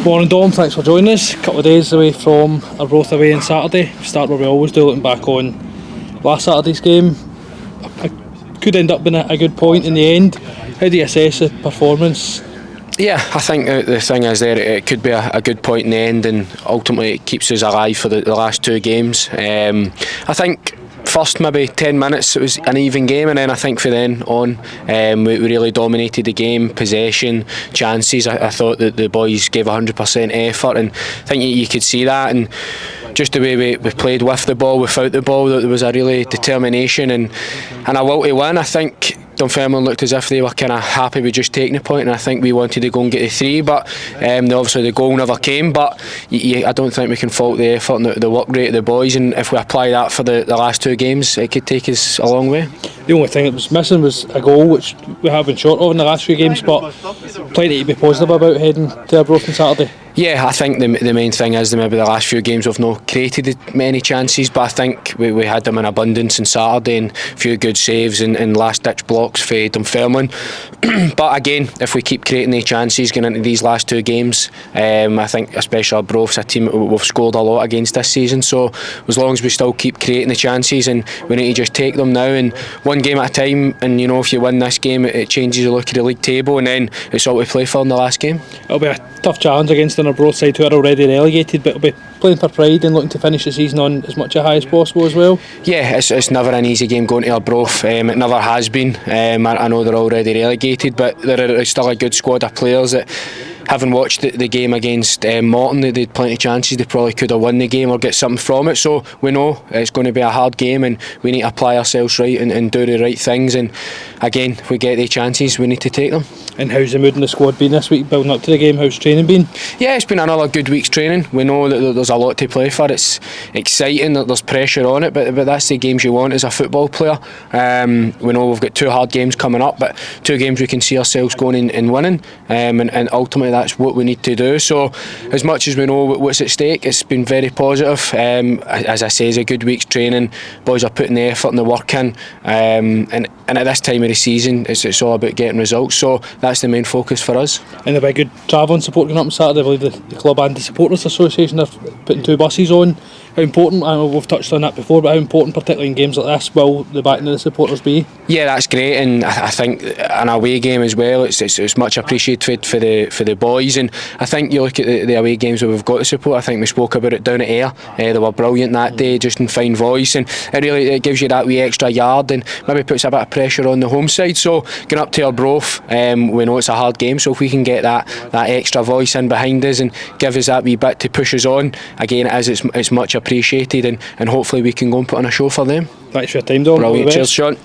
Morning Dom, thanks for joining us. A couple of days away from Arbroath away on Saturday. We start where we always do, looking back on last Saturday's game. It could end up being a good point in the end. How do you assess the performance? Yeah, I think the thing is there, it could be a good point in the end, and ultimately it keeps us alive for the last two games. I think first maybe 10 minutes it was an even game, and then I think for then on we really dominated the game, possession, chances. I thought that the boys gave 100% effort, and I think you could see that, and just the way we played with the ball, without the ball, that there was a really determination and a will to win. I think Dunfermline looked as if they were kind of happy with just taking the point, and I think we wanted to go and get the three, but obviously the goal never came. But I don't think we can fault the effort and the work rate of the boys, and if we apply that for the last two games, it could take us a long way. The only thing that was missing was a goal, which we have been short of in the last few games, but plenty to be positive about heading to Arbroath on Saturday. Yeah, I think the main thing is that maybe the last few games we've not created many chances, but I think we had them in abundance on Saturday, and a few good saves and last ditch blocks for Dunfermline. But again, if we keep creating the chances going into these last two games, I think especially Arbroath's a team we've scored a lot against this season, so as long as we still keep creating the chances, and we need to just take them now and one game at a time, and if you win this game it changes the look of the league table, and then it's all we play for in the last game. It'll be a tough challenge against an Arbroath side who are already relegated, but it'll be playing for pride and looking to finish the season on as much a high as possible as well. Yeah, it's never an easy game going to Arbroath. It never has been. I know they're already relegated, but they're still a good squad of players that, having watched the game against Morton, they had plenty of chances. They probably could have won the game or get something from it, so we know it's going to be a hard game, and we need to apply ourselves right and do the right things, and again, if we get the chances we need to take them. And how's the mood in the squad been this week building up to the game? How's training been? Yeah, it's been another good week's training. We know that there's a lot to play for. It's exciting, that there's pressure on it, but that's the games you want as a football player. We know we've got two hard games coming up, but two games we can see ourselves going in and winning, and ultimately that's what we need to do. So as much as we know what's at stake, it's been very positive. As I say, it's a good week's training. Boys are putting the effort and the work in, and at this time of the season it's all about getting results, so that's the main focus for us. And there'll be a good travelling support going up on Saturday. I believe the club and the Supporters Association are putting two buses on. How important, I know we've touched on that before, but how important, particularly in games like this, will the backing of the supporters be? Yeah, that's great, and I think an away game as well, it's much appreciated for the boys, and I think you look at the away games where we've got the support. I think we spoke about it down at Ayr. They were brilliant that day, just in fine voice, and it gives you that wee extra yard, and maybe puts a bit of pressure on the home side. So going up to Arbroath, we know it's a hard game, so if we can get that extra voice in behind us and give us that wee bit to push us on, again it's much appreciated, and hopefully we can go and put on a show for them. Thanks for your time, Dom. Brilliant, cheers Sean.